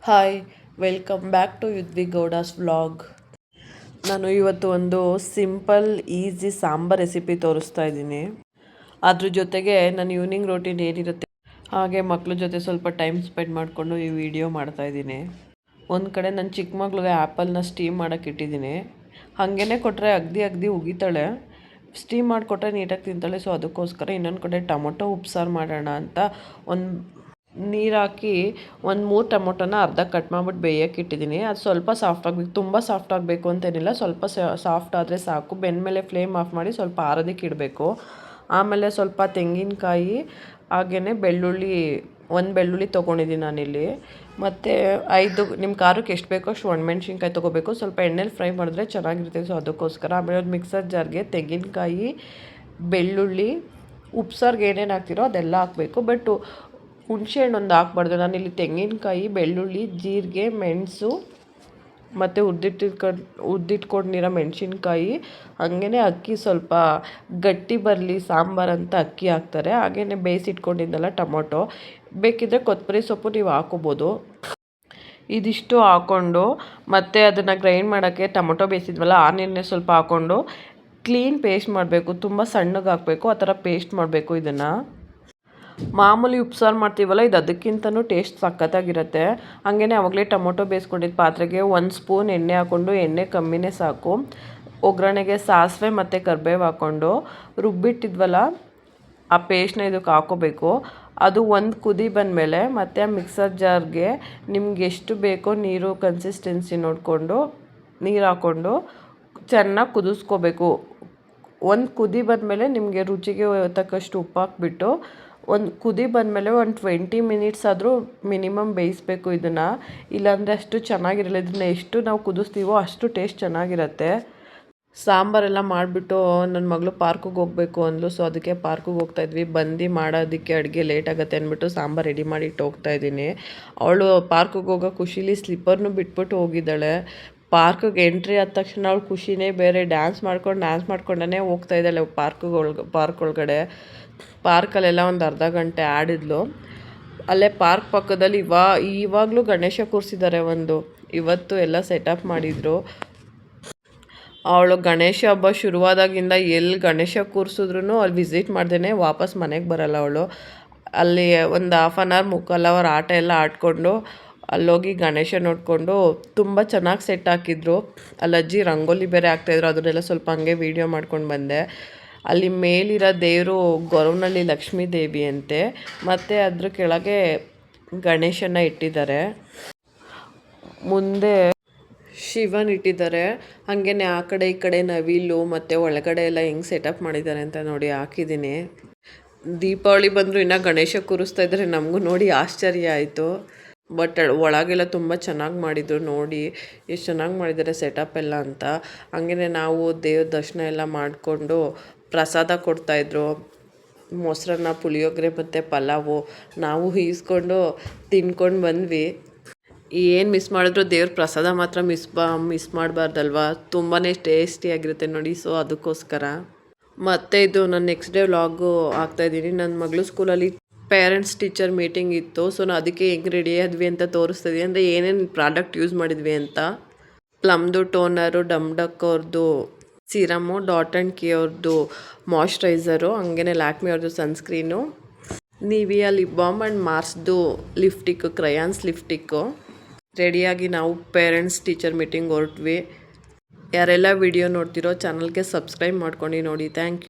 Hi, welcome back to Yudvi Gowda's vlog. ನಾನು ಇವತ್ತು ಒಂದು ಸಿಂಪಲ್ ಈಸಿ ಸಾಂಬಾರ್ ರೆಸಿಪಿ ತೋರಿಸ್ತಾ ಇದ್ದೀನಿ. ಅದ್ರ ಜೊತೆಗೆ ನನ್ನ ಈವ್ನಿಂಗ್ ರೂಟೀನ್ ಏನಿರುತ್ತೆ ಹಾಗೆ ಮಕ್ಳ ಜೊತೆ ಸ್ವಲ್ಪ ಟೈಮ್ ಸ್ಪೆಂಡ್ ಮಾಡಿಕೊಂಡು ಈ ವಿಡಿಯೋ ಮಾಡ್ತಾಯಿದ್ದೀನಿ. ಒಂದು ಕಡೆ ನನ್ನ ಚಿಕ್ಕ ಮಗಳಿಗೆ ಆ್ಯಪಲ್ನ ಸ್ಟೀಮ್ ಮಾಡೋಕ್ಕೆ ಇಟ್ಟಿದ್ದೀನಿ. ಹಾಗೇ ಕೊಟ್ಟರೆ ಅಗದಿ ಉಗಿತಾಳೆ. ಸ್ಟೀಮ್ ಮಾಡಿಕೊಟ್ರೆ ನೀಟಾಗಿ ತಿಂತಾಳೆ. ಸೊ ಅದಕ್ಕೋಸ್ಕರ ಇನ್ನೊಂದು ಕಡೆ ಟೊಮೊಟೊ ಉಪ್ಸಾರು ಮಾಡೋಣ ಅಂತ ಒಂದು ನೀರು ಹಾಕಿ ಒಂದು 3 ಟೊಮೊಟೊನ ಅರ್ಧ ಕಟ್ ಮಾಡಿಬಿಟ್ಟು ಬೇಯಕ್ಕೆ ಇಟ್ಟಿದ್ದೀನಿ. ಅದು ಸ್ವಲ್ಪ ಸಾಫ್ಟ್ ಆಗಬೇಕು, ತುಂಬ ಸಾಫ್ಟ್ ಆಗಬೇಕು ಅಂತೇನಿಲ್ಲ, ಸ್ವಲ್ಪ ಸಾಫ್ಟ್ ಆದರೆ ಸಾಕು. ಬೆಂದಮೇಲೆ ಫ್ಲೇಮ್ ಆಫ್ ಮಾಡಿ ಸ್ವಲ್ಪ ಆರೋದಕ್ಕೆ ಇಡಬೇಕು. ಆಮೇಲೆ ಸ್ವಲ್ಪ ತೆಂಗಿನಕಾಯಿ ಹಾಗೆಯೇ ಒಂದು ಬೆಳ್ಳುಳ್ಳಿ ತೊಗೊಂಡಿದ್ದೀನಿ ನಾನಿಲ್ಲಿ. ಮತ್ತು 5 ನಿಮ್ಮ ಖಾರಕ್ಕೆ ಎಷ್ಟು ಬೇಕೋ ಅಷ್ಟು ಒಣಮೆಣ್ಸಿನ್ಕಾಯಿ ತೊಗೋಬೇಕು. ಸ್ವಲ್ಪ ಎಣ್ಣೆಲಿ ಫ್ರೈ ಮಾಡಿದ್ರೆ ಚೆನ್ನಾಗಿರುತ್ತೆ. ಸೊ ಅದಕ್ಕೋಸ್ಕರ ಆಮೇಲೆ ಒಂದು ಮಿಕ್ಸರ್ ಜಾರ್ಗೆ ತೆಂಗಿನಕಾಯಿ, ಬೆಳ್ಳುಳ್ಳಿ, ಉಪ್ಸಾರ್ಗೆ ಏನೇನು ಹಾಕ್ತಿರೋ ಅದೆಲ್ಲ ಹಾಕಬೇಕು. ಬಟ್ ಹುಣಸೆ ಹಣ್ಣು ಒಂದು ಹಾಕ್ಬಾರ್ದು. ನಾನಿಲ್ಲಿ ತೆಂಗಿನಕಾಯಿ, ಬೆಳ್ಳುಳ್ಳಿ, ಜೀರಿಗೆ, ಮೆಣಸು ಮತ್ತು ಹುರಿದಿಟ್ಕೊಂಡಿರೋ ಮೆಣಸಿನ್ಕಾಯಿ, ಹಾಗೆಯೇ ಅಕ್ಕಿ ಸ್ವಲ್ಪ ಗಟ್ಟಿ ಬರಲಿ ಸಾಂಬಾರು ಅಂತ ಅಕ್ಕಿ ಹಾಕ್ತಾರೆ. ಹಾಗೆಯೇ ಬೇಯಿಸಿಟ್ಕೊಂಡಿದ್ದೆಲ್ಲ ಟೊಮೊಟೊ, ಬೇಕಿದ್ದರೆ ಕೊತ್ತಂಬರಿ ಸೊಪ್ಪು ನೀವು ಹಾಕೋಬೋದು. ಇದಿಷ್ಟು ಹಾಕ್ಕೊಂಡು ಮತ್ತು ಅದನ್ನು ಗ್ರೈಂಡ್ ಮಾಡೋಕ್ಕೆ ಟೊಮೊಟೊ ಬೇಯಿಸಿದ್ವಲ್ಲ ಆ ನೀರನ್ನೇ ಸ್ವಲ್ಪ ಹಾಕ್ಕೊಂಡು ಕ್ಲೀನ್ ಪೇಸ್ಟ್ ಮಾಡಬೇಕು. ತುಂಬ ಸಣ್ಣಗೆ ಹಾಕಬೇಕು, ಆ ಥರ ಪೇಸ್ಟ್ ಮಾಡಬೇಕು. ಇದನ್ನು ಮಾಮೂಲಿ ಉಪ್ಸಾರು ಮಾಡ್ತೀವಲ್ಲ, ಇದು ಅದಕ್ಕಿಂತನೂ ಟೇಸ್ಟ್ ಸಖತ್ತಾಗಿರುತ್ತೆ. ಹಾಗೆಯೇ ಆವಾಗಲೇ ಟೊಮೊಟೊ ಬೇಯಿಸ್ಕೊಂಡಿದ್ದ ಪಾತ್ರೆಗೆ 1 ಸ್ಪೂನ್ ಎಣ್ಣೆ ಹಾಕ್ಕೊಂಡು, ಎಣ್ಣೆ ಕಮ್ಮಿನೇ ಸಾಕು. ಒಗ್ಗರಣೆಗೆ ಸಾಸಿವೆ ಮತ್ತು ಕರಿಬೇವು ಹಾಕ್ಕೊಂಡು ರುಬ್ಬಿಟ್ಟಿದ್ವಲ್ಲ ಆ ಪೇಸ್ಟ್ನ ಇದಕ್ಕೆ ಹಾಕೋಬೇಕು. ಅದು ಒಂದು ಕುದಿ ಬಂದಮೇಲೆ ಮತ್ತು ಆ ಮಿಕ್ಸರ್ ಜಾರ್ಗೆ ನಿಮ್ಗೆ ಎಷ್ಟು ಬೇಕೋ ನೀರು ಕನ್ಸಿಸ್ಟೆನ್ಸಿ ನೋಡಿಕೊಂಡು ನೀರು ಹಾಕ್ಕೊಂಡು ಚೆನ್ನಾಗಿ ಕುದಿಸ್ಕೋಬೇಕು. ಒಂದು ಕುದಿ ಬಂದಮೇಲೆ ನಿಮಗೆ ರುಚಿಗೆ ತಕ್ಕಷ್ಟು ಉಪ್ಪು ಹಾಕ್ಬಿಟ್ಟು ಒಂದು ಕುದಿ ಬಂದಮೇಲೆ ಒಂದು 20 ಮಿನಿಟ್ಸ್ ಆದರೂ ಮಿನಿಮಮ್ ಬೇಯಿಸಬೇಕು ಇದನ್ನು. ಇಲ್ಲಾಂದರೆ ಅಷ್ಟು ಚೆನ್ನಾಗಿರಲ್ಲ. ಇದನ್ನು ಎಷ್ಟು ನಾವು ಕುದಿಸ್ತೀವೋ ಅಷ್ಟು ಟೇಸ್ಟ್ ಚೆನ್ನಾಗಿರುತ್ತೆ. ಸಾಂಬಾರೆಲ್ಲ ಮಾಡಿಬಿಟ್ಟು ನನ್ನ ಮಗಳು ಪಾರ್ಕಿಗೆ ಹೋಗಬೇಕು ಅಂದ್ಲು. ಸೊ ಅದಕ್ಕೆ ಪಾರ್ಕಿಗೆ ಹೋಗ್ತಾಯಿದ್ವಿ. ಬಂದು ಮಾಡೋದಕ್ಕೆ ಅಡುಗೆ ಲೇಟ್ ಆಗುತ್ತೆ ಅಂದ್ಬಿಟ್ಟು ಸಾಂಬಾರು ರೆಡಿ ಮಾಡಿಟ್ಟು ಹೋಗ್ತಾಯಿದ್ದೀನಿ. ಅವಳು ಪಾರ್ಕಿಗೆ ಹೋಗೋ ಖುಷಿಲಿ ಸ್ಲಿಪ್ಪರ್ನು ಬಿಟ್ಬಿಟ್ಟು ಹೋಗಿದ್ದಾಳೆ. ಪಾರ್ಕಿಗೆ ಎಂಟ್ರಿ ಆದ ತಕ್ಷಣ ಅವಳು ಖುಷಿನೇ ಬೇರೆ. ಡ್ಯಾನ್ಸ್ ಮಾಡ್ಕೊಂಡೇ ಹೋಗ್ತಾಯಿದ್ದಾಳೆ ಪಾರ್ಕ್ ಒಳಗಡೆ. ಪಾರ್ಕಲ್ಲೆಲ್ಲ ಒಂದು ಅರ್ಧ ಗಂಟೆ ಆಡಿದ್ಲು. ಅಲ್ಲೇ ಪಾರ್ಕ್ ಪಕ್ಕದಲ್ಲಿ ಇವಾಗಲೂ ಗಣೇಶ ಕೂರಿಸಿದ್ದಾರೆ. ಇವತ್ತು ಎಲ್ಲ ಸೆಟಪ್ ಮಾಡಿದರು. ಅವಳು ಗಣೇಶ ಹಬ್ಬ ಶುರುವಾದಾಗಿಂದ ಎಲ್ಲಿ ಗಣೇಶ ಕೂರಿಸಿದ್ರು ಅಲ್ಲಿ ವಿಸಿಟ್ ಮಾಡ್ದೇ ವಾಪಸ್ ಮನೆಗೆ ಬರಲ್ಲ ಅವಳು. ಅಲ್ಲಿ ಒಂದು 1/2 ಮುಕ್ಕಾಲು ಅವರ್ ಆಟ ಎಲ್ಲ ಆಡಿಕೊಂಡು ಅಲ್ಲೋಗಿ ಗಣೇಶ ನೋಡಿಕೊಂಡು ತುಂಬ ಚೆನ್ನಾಗಿ ಸೆಟ್ ಹಾಕಿದ್ರು. ಅಲ್ಲಿ ಅಜ್ಜಿ ರಂಗೋಲಿ ಬೇರೆ ಹಾಕ್ತಾಯಿದ್ರು. ಅದನ್ನೆಲ್ಲ ಸ್ವಲ್ಪ ಹಂಗೆ ವೀಡಿಯೋ ಮಾಡ್ಕೊಂಡು ಬಂದೆ. ಅಲ್ಲಿ ಮೇಲಿರೋ ದೇವರು ಗೊರವನಹಳ್ಳಿ ಲಕ್ಷ್ಮೀ ದೇವಿ ಅಂತೆ. ಮತ್ತು ಅದ್ರ ಕೆಳಗೆ ಗಣೇಶನ ಇಟ್ಟಿದ್ದಾರೆ, ಮುಂದೆ ಶಿವನ್ ಇಟ್ಟಿದ್ದಾರೆ. ಹಾಗೇನೆ ಆ ಕಡೆ ಈ ಕಡೆ ನವಿಲು ಮತ್ತು ಒಳಗಡೆ ಎಲ್ಲ ಹೆಂಗೆ ಸೆಟಪ್ ಮಾಡಿದ್ದಾರೆ ಅಂತ ನೋಡಿ ಹಾಕಿದ್ದೀನಿ. ದೀಪಾವಳಿ ಬಂದರೂ ಇನ್ನೂ ಗಣೇಶ ಕೂರಿಸ್ತಾ ಇದ್ದಾರೆ. ನಮಗೂ ನೋಡಿ ಆಶ್ಚರ್ಯ ಆಯಿತು. ಬಟ್ ಒಳಗೆಲ್ಲ ತುಂಬ ಚೆನ್ನಾಗಿ ಮಾಡಿದರು. ನೋಡಿ ಎಷ್ಟು ಚೆನ್ನಾಗಿ ಮಾಡಿದ್ದಾರೆ ಸೆಟಪ್ ಎಲ್ಲ ಅಂತ. ಹಾಗೆಯೇ ನಾವು ದೇವ್ರ ದರ್ಶನ ಎಲ್ಲ ಮಾಡಿಕೊಂಡು ಪ್ರಸಾದ ಕೊಡ್ತಾಯಿದ್ರು. ಮೊಸರನ್ನ, ಪುಳಿಯೋಗರೆ ಮತ್ತು ಪಲಾವು ನಾವು ಈಸ್ಕೊಂಡು ತಿನ್ಕೊಂಡು ಬಂದ್ವಿ. ಏನು ಮಿಸ್ ಮಾಡಿದ್ರು ದೇವ್ರ ಪ್ರಸಾದ ಮಾತ್ರ ಮಿಸ್ ಮಾಡಬಾರ್ದಲ್ವ. ತುಂಬಾ ಟೇಸ್ಟಿಯಾಗಿರುತ್ತೆ ನೋಡಿ. ಸೊ ಅದಕ್ಕೋಸ್ಕರ ಮತ್ತು ಇದು ನಾನು ನೆಕ್ಸ್ಟ್ ಡೇ ವ್ಲಾಗು ಹಾಕ್ತಾಯಿದ್ದೀನಿ. ನನ್ನ ಮಗಳು ಸ್ಕೂಲಲ್ಲಿ ಪೇರೆಂಟ್ಸ್ ಟೀಚರ್ ಮೀಟಿಂಗ್ ಇತ್ತು. ಸೊ ನಾನು ಅದಕ್ಕೆ ಹೆಂಗೆ ರೆಡಿ ಆದ್ವಿ ಅಂತ ತೋರಿಸ್ತಿದ್ವಿ. ಅಂದರೆ ಏನೇನು ಪ್ರಾಡಕ್ಟ್ ಯೂಸ್ ಮಾಡಿದ್ವಿ ಅಂತ. ಪ್ಲಮ್ದು ಟೋನರು, ಡಮ್ಡಕ್ ಅವ್ರದ್ದು ಸೀರಮು, ಡಾಟ್ ಆ್ಯಂಡ್ ಕಿ ಅವ್ರದ್ದು ಮಾಯ್ಶ್ಚರೈಸರು, ಹಾಗೆಯೇ ಲ್ಯಾಕ್ಮಿ ಅವ್ರದ್ದು sunscreen, Nivea lip balm and ಮಾರ್ಸ್ದು ಲಿಫ್ಟಿಕ್ಕು, ಕ್ರಯಾನ್ಸ್ ಲಿಫ್ಟಿಕ್ಕು. ರೆಡಿಯಾಗಿ ನಾವು ಪೇರೆಂಟ್ಸ್ ಟೀಚರ್ ಮೀಟಿಂಗ್ ಹೊರಟ್ವಿ. ಯಾರೆಲ್ಲ ವಿಡಿಯೋ ನೋಡ್ತಿರೋ ಚಾನಲ್ಗೆ ಸಬ್ಸ್ಕ್ರೈಬ್ ಮಾಡ್ಕೊಂಡು ನೋಡಿ. Thank you.